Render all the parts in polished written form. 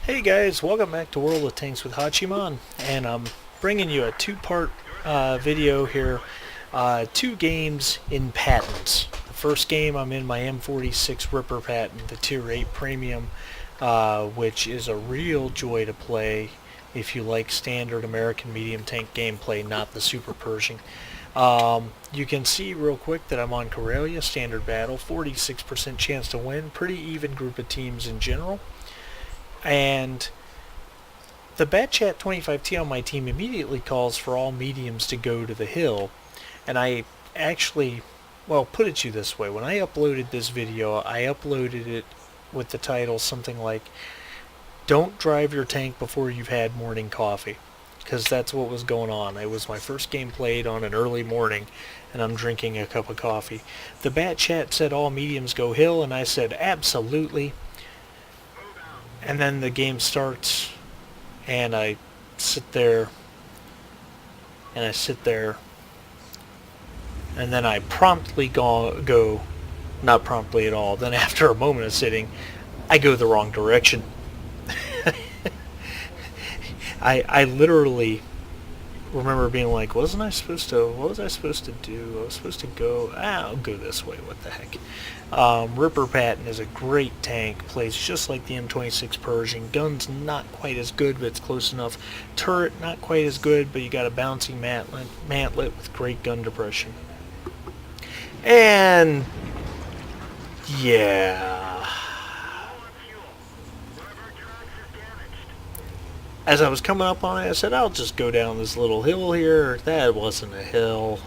Hey guys, welcome back to World of Tanks with Hachiman, and I'm bringing you a two-part video here. Two games in Pattons. The first game I'm in my M46 Ripper Patent, the Tier 8 Premium, which is a real joy to play if you like standard American medium tank gameplay, not the Super Pershing. You can see real quick that I'm on Karelia, standard battle, 46% chance to win, pretty even group of teams in general. And the Batchat 25T on my team immediately calls for all mediums to go to the hill. And I actually, well, put it to you this way. When I uploaded this video, I uploaded it with the title something like, "Don't drive your tank before you've had morning coffee." Because that's what was going on. It was my first game played on an early morning, and I'm drinking a cup of coffee. The Batchat said all mediums go hill, and I said absolutely. And then the game starts, and I sit there, and then I promptly go, not promptly at all, then after a moment of sitting, I go the wrong direction. I literally remember being like, what was I supposed to do? I was supposed to go, I'll go this way, what the heck. Ripper Patton is a great tank, plays just like the M26 Pershing. Gun's not quite as good, but it's close enough. Turret, not quite as good, but you got a bouncing mantlet with great gun depression. And yeah. As I was coming up on it, I said, I'll just go down this little hill here. That wasn't a hill.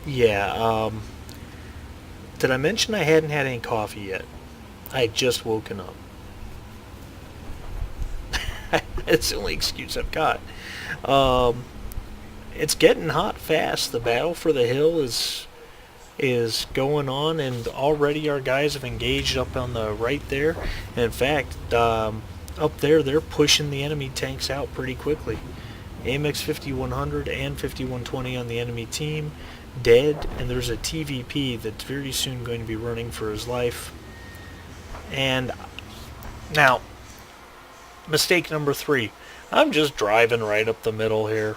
Yeah, did I mention I hadn't had any coffee yet? I had just woken up. It's the only excuse I've got. It's getting hot fast. The battle for the hill is going on, and already our guys have engaged up on the right there. And in fact, up there, they're pushing the enemy tanks out pretty quickly. AMX 5100 and 5120 on the enemy team, dead, and there's a TVP that's very soon going to be running for his life. And now, mistake number 3. I'm just driving right up the middle here.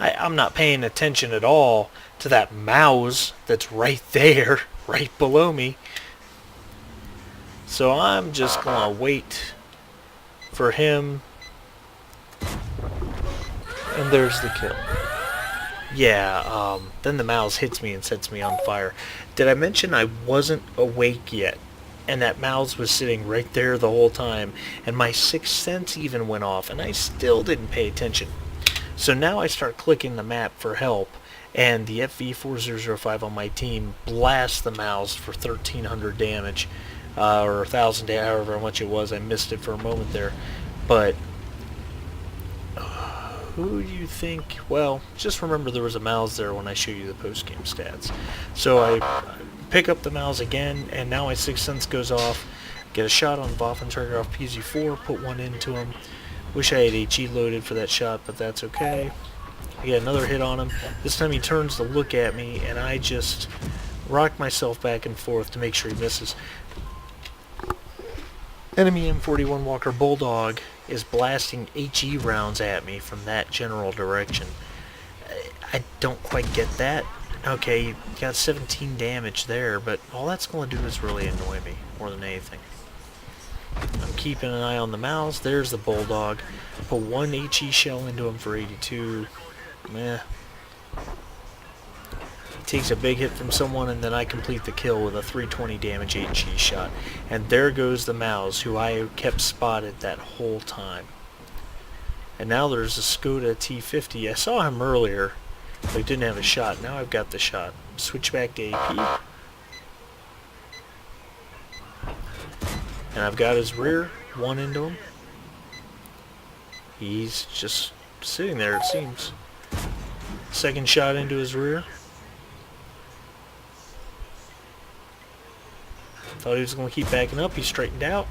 I'm not paying attention at all to that mouse that's right there, right below me. So I'm just gonna wait for him, and there's the kill. Yeah, then the mouse hits me and sets me on fire. Did I mention I wasn't awake yet? And that mouse was sitting right there the whole time, and my sixth sense even went off, and I still didn't pay attention. So now I start clicking the map for help, and the FV4005 on my team blasts the mouse for 1,300 damage. Or 1,000, however much it was. I missed it for a moment there. But who do you think? Well, just remember there was a mouse there when I show you the post-game stats. So I pick up the mouse again, and now my sixth sense goes off. Get a shot on Waffenträger off PZ4, put one into him. Wish I had HE loaded for that shot, but that's okay. I get another hit on him. This time he turns to look at me, and I just rock myself back and forth to make sure he misses. Enemy M41 Walker Bulldog is blasting HE rounds at me from that general direction. I don't quite get that. Okay, you got 17 damage there, but all that's going to do is really annoy me more than anything. I'm keeping an eye on the mouse. There's the Bulldog. Put one HE shell into him for 82. Meh. Takes a big hit from someone, and then I complete the kill with a 320 damage HE shot. And there goes the mouse, who I kept spotted that whole time. And now there's a Skoda T50. I saw him earlier, but he didn't have a shot. Now I've got the shot. Switch back to AP. And I've got his rear, one into him. He's just sitting there, it seems. Second shot into his rear. Thought he was going to keep backing up. He straightened out.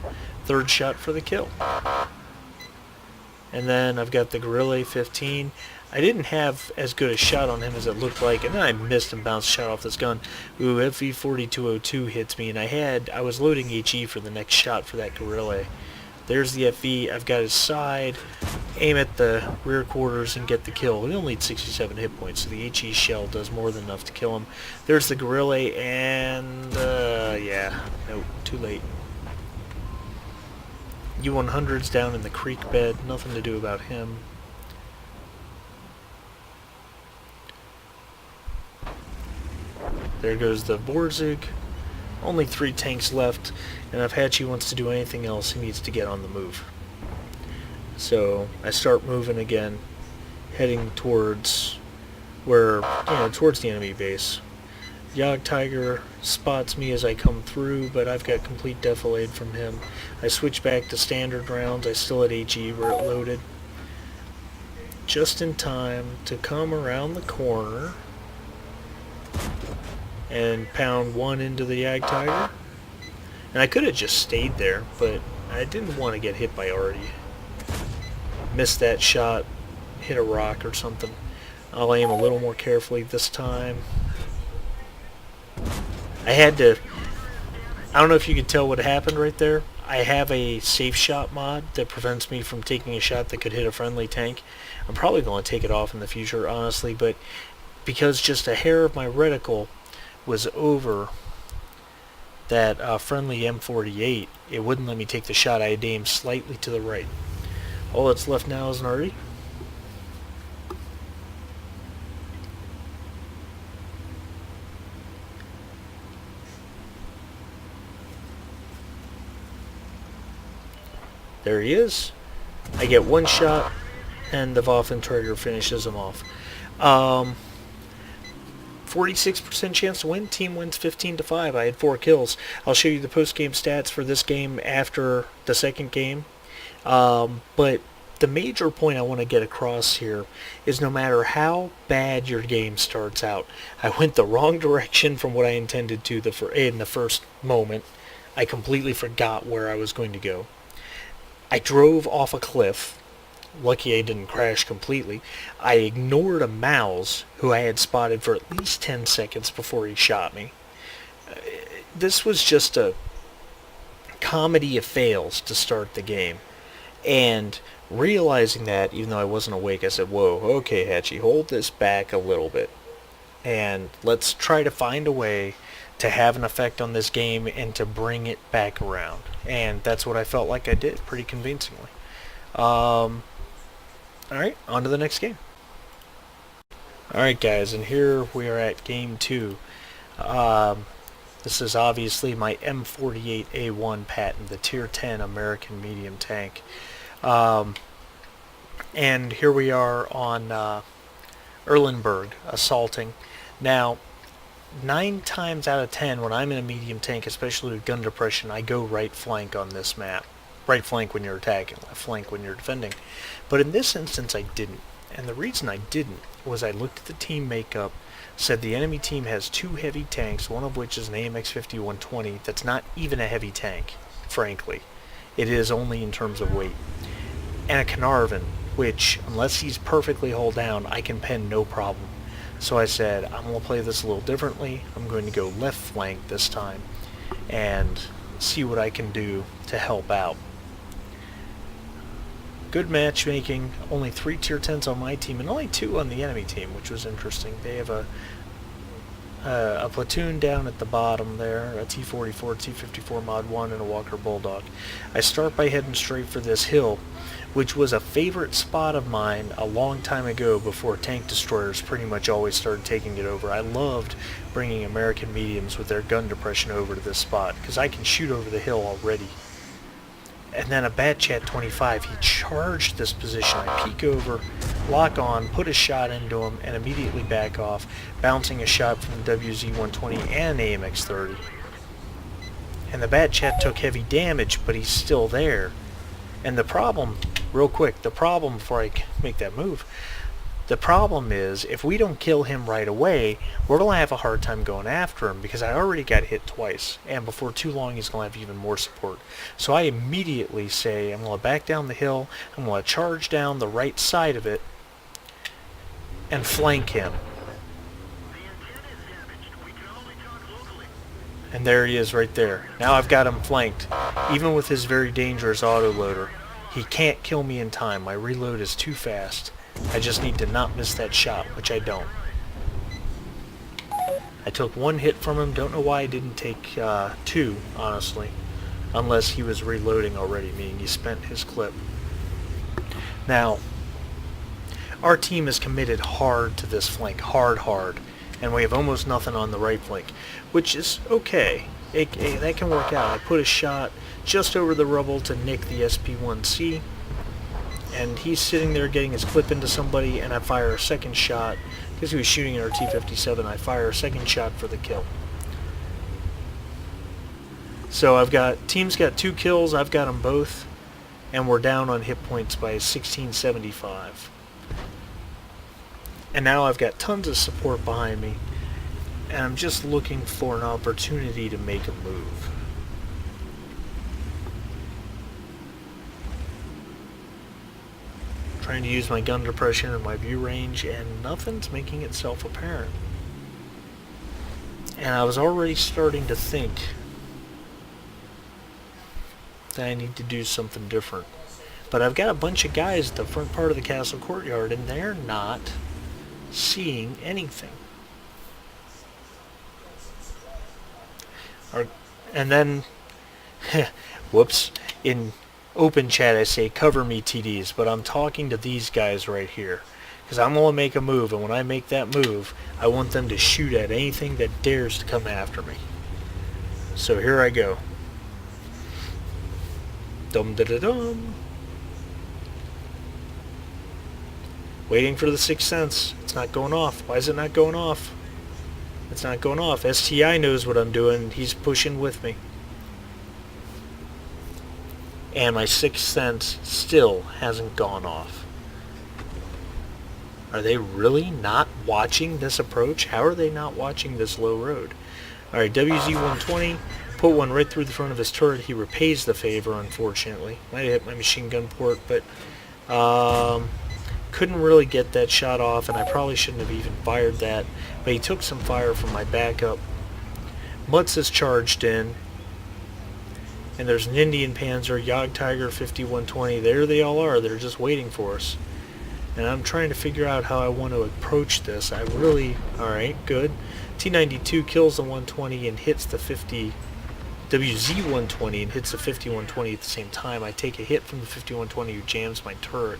Third shot for the kill. And then I've got the Gorilla 15. I didn't have as good a shot on him as it looked like, and then I missed and bounced shot off this gun. Ooh, FV4202 hits me, and I was loading HE for the next shot for that Gorilla. There's the FV. I've got his side. Aim at the rear quarters and get the kill. We only need 67 hit points, so the HE shell does more than enough to kill him. There's the Gorilla, and yeah, nope, too late. U-100's down in the creek bed. Nothing to do about him. There goes the Borzig. Only 3 tanks left, and if Hatchie wants to do anything else, he needs to get on the move. So I start moving again, heading towards towards the enemy base. Yog Tiger spots me as I come through, but I've got complete defilade from him. I switch back to standard rounds. I still had HE where it loaded. Just in time to come around the corner and pound one into the Yag Tiger. And I could have just stayed there, but I didn't want to get hit by Artie. Missed that shot, hit a rock or something. I'll aim a little more carefully this time. I don't know if you could tell what happened right there. I have a safe shot mod that prevents me from taking a shot that could hit a friendly tank. I'm probably going to take it off in the future, honestly, but because just a hair of my reticle was over that friendly M48, it wouldn't let me take the shot. I had aimed slightly to the right. All that's left now is an Artie. There he is. I get one shot, and the Waffenträger finishes him off. 46% chance to win. Team wins 15-5. I had 4 kills. I'll show you the post-game stats for this game after the second game. But the major point I want to get across here is no matter how bad your game starts out, I went the wrong direction from what I intended to in the first moment. I completely forgot where I was going to go. I drove off a cliff. Lucky I didn't crash completely. I ignored a mouse who I had spotted for at least 10 seconds before he shot me. This was just a comedy of fails to start the game. And realizing that, even though I wasn't awake, I said, whoa, okay, Hatchie, hold this back a little bit. And let's try to find a way to have an effect on this game and to bring it back around. And that's what I felt like I did, pretty convincingly. Alright, on to the next game. Alright guys, and here we are at game 2. This is obviously my M48A1 Patton, the Tier 10 American medium tank. And here we are on Erlenberg, assaulting. Now, 9 times out of 10 when I'm in a medium tank, especially with gun depression, I go right flank on this map. Right flank when you're attacking, left flank when you're defending. But in this instance I didn't. And the reason I didn't was I looked at the team makeup, said the enemy team has 2 heavy tanks, one of which is an AMX-50-120 that's not even a heavy tank, frankly. It is only in terms of weight. And a Carnarvon, which, unless he's perfectly hull down, I can pen no problem. So I said, I'm going to play this a little differently. I'm going to go left flank this time and see what I can do to help out. Good matchmaking. Only 3 tier 10s on my team and only 2 on the enemy team, which was interesting. They have a platoon down at the bottom there, a T-44, T-54 Mod 1, and a Walker Bulldog. I start by heading straight for this hill, which was a favorite spot of mine a long time ago before tank destroyers pretty much always started taking it over. I loved bringing American mediums with their gun depression over to this spot, because I can shoot over the hill already. And then a Batchat 25, he charged this position. I peek over, lock on, put a shot into him, and immediately back off, bouncing a shot from the WZ-120 and AMX-30. And the Batchat took heavy damage, but he's still there. And the problem, real quick, the problem before I make that move, The problem is, if we don't kill him right away, we're going to have a hard time going after him because I already got hit twice, and before too long he's going to have even more support. So I immediately say, I'm going to back down the hill, I'm going to charge down the right side of it, and flank him. And there he is right there. Now I've got him flanked. Even with his very dangerous autoloader, he can't kill me in time. My reload is too fast. I just need to not miss that shot, which I don't. I took one hit from him. Don't know why I didn't take two, honestly. Unless he was reloading already, meaning he spent his clip. Now, our team is committed hard to this flank. Hard. And we have almost nothing on the right flank, which is okay. That can work out. I put a shot just over the rubble to nick the SP-1C, and he's sitting there getting his clip into somebody, and I fire a second shot. Because he was shooting an RT-57, I fire a second shot for the kill. So I've got, team's got 2 kills, I've got them both, and we're down on hit points by 1675. And now I've got tons of support behind me, and I'm just looking for an opportunity to make a move. Trying to use my gun depression and my view range, and nothing's making itself apparent. And I was already starting to think that I need to do something different. But I've got a bunch of guys at the front part of the castle courtyard, and they're not seeing anything. And then, whoops, in open chat I say cover me TDs, but I'm talking to these guys right here. Because I'm going to make a move, and when I make that move, I want them to shoot at anything that dares to come after me. So here I go. Dum-da-da-dum. Waiting for the sixth sense. It's not going off. Why is it not going off? It's not going off. STI knows what I'm doing. He's pushing with me. And my sixth sense still hasn't gone off. Are they really not watching this approach? How are they not watching this low road? Alright, WZ-120. Put one right through the front of his turret. He repays the favor, unfortunately. Might have hit my machine gun port, but couldn't really get that shot off, and I probably shouldn't have even fired that. But he took some fire from my backup. Mutz is charged in. And there's an Indian Panzer, Jagdtiger 5120. There they all are. They're just waiting for us. And I'm trying to figure out how I want to approach this. I really... Alright, good. T-92 kills the 120 and hits the 50... WZ-120 and hits the 5120 at the same time. I take a hit from the 5120 who jams my turret.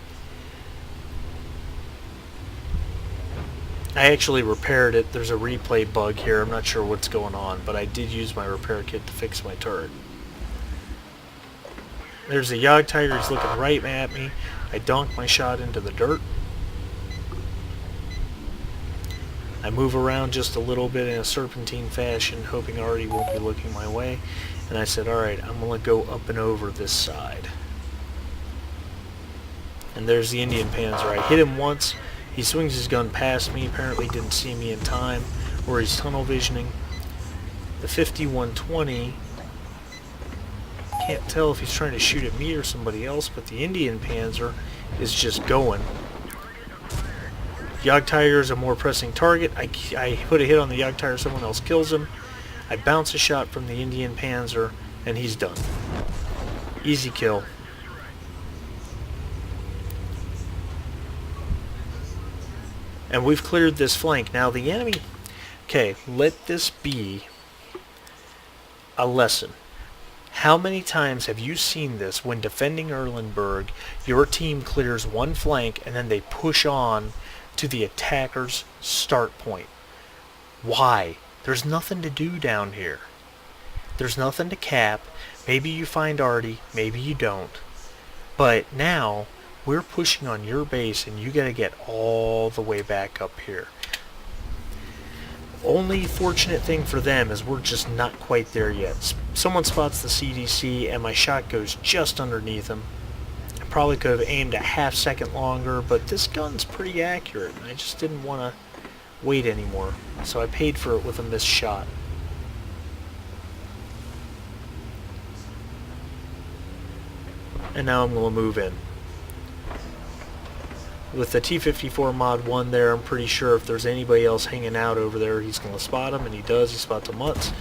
I actually repaired it. There's a replay bug here. I'm not sure what's going on, but I did use my repair kit to fix my turret. There's a Jagdtiger. He's looking right at me. I dunk my shot into the dirt. I move around just a little bit in a serpentine fashion, hoping Artie won't be looking my way. And I said, alright, I'm going to go up and over this side. And there's the Indian Panzer. I hit him once. He swings his gun past me, apparently didn't see me in time, or he's tunnel visioning. The 5120, can't tell if he's trying to shoot at me or somebody else, but the Indian Panzer is just going. Jagdtiger is a more pressing target. I put a hit on the Jagdtiger, someone else kills him. I bounce a shot from the Indian Panzer, and he's done. Easy kill. And we've cleared this flank. Now the enemy... Okay, let this be a lesson. How many times have you seen this when defending Erlenberg, your team clears one flank and then they push on to the attacker's start point? Why? There's nothing to do down here. There's nothing to cap. Maybe you find Artie, maybe you don't. But now... we're pushing on your base, and you gotta get all the way back up here. Only fortunate thing for them is we're just not quite there yet. Someone spots the CDC, and my shot goes just underneath him. probably could have aimed a half second longer, but this gun's pretty accurate, and I just didn't want to wait anymore. So I paid for it with a missed shot. And now I'm going to move in. With the T-54 Mod 1 there, I'm pretty sure if there's anybody else hanging out over there, he's going to spot him, and he does. He spots a mutts.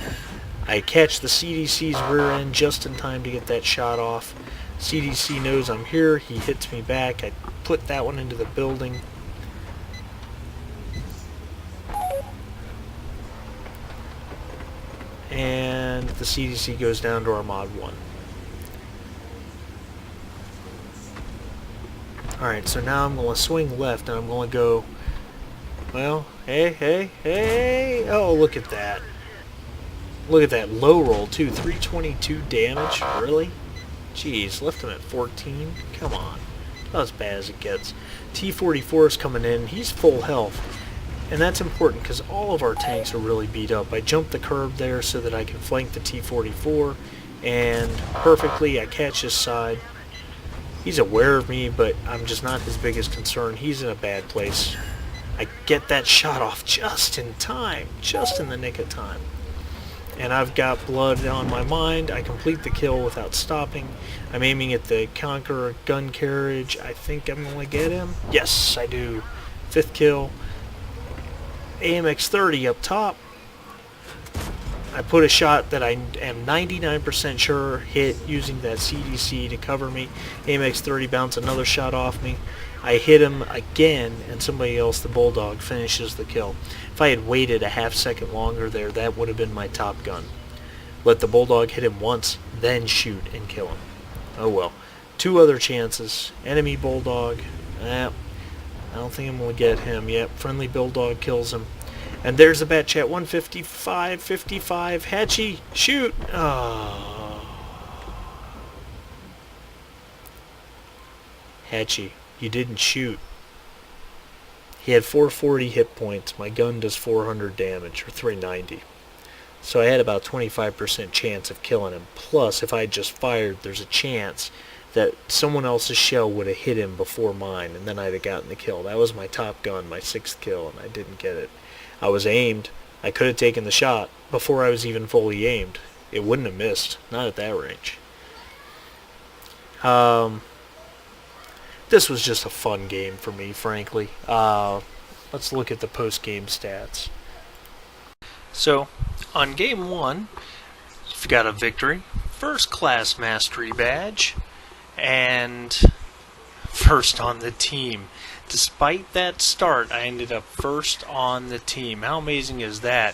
I catch the CDC's rear end just in time to get that shot off. CDC knows I'm here. He hits me back. I put that one into the building. And the CDC goes down to our Mod 1. Alright, so now I'm going to swing left, and I'm going to go, well, hey, oh, look at that. Look at that low roll, too, 322 damage, really? Jeez, left him at 14, come on, not as bad as it gets. T-44 is coming in, he's full health, and that's important because all of our tanks are really beat up. I jumped the curb there so that I can flank the T-44, and perfectly I catch his side. He's aware of me, but I'm just not his biggest concern. He's in a bad place. I get that shot off just in time, just in the nick of time. And I've got blood on my mind. I complete the kill without stopping. I'm aiming at the Conqueror gun carriage. I think I'm going to get him. Yes, I do. 5th kill. AMX-30 up top. I put a shot that I am 99% sure hit using that CDC to cover me. AMX-30 bounced another shot off me. I hit him again, and somebody else, the Bulldog, finishes the kill. If I had waited a half second longer there, that would have been my top gun. Let the Bulldog hit him once, then shoot and kill him. Oh well. 2 other chances. Enemy Bulldog. I don't think I'm going to get him yet. Friendly Bulldog kills him. And there's the bat chat, 155, 55, Hatchie, shoot! Oh. Hatchie, you didn't shoot. He had 440 hit points. My gun does 400 damage, or 390. So I had about 25% chance of killing him. Plus, if I had just fired, there's a chance that someone else's shell would have hit him before mine, and then I'd have gotten the kill. That was my top gun, my 6th kill, and I didn't get it. I was aimed. I could have taken the shot before I was even fully aimed. It wouldn't have missed. Not at that range. This was just a fun game for me, frankly. Let's look at the post-game stats. So, on game 1, you've got a victory, first class mastery badge, and first on the team. Despite that start, I ended up first on the team. How amazing is that?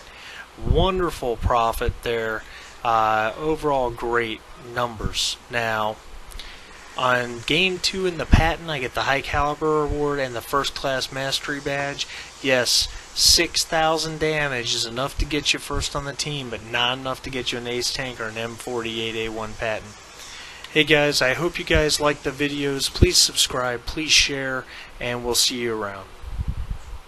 Wonderful profit there. Overall great numbers. Now, on game 2 in the Patton, I get the high caliber award and the first class mastery badge. Yes, 6,000 damage is enough to get you first on the team, but not enough to get you an ace tank or an M48A1 Patton. Hey guys, I hope you guys like the videos. Please subscribe, please share, and we'll see you around.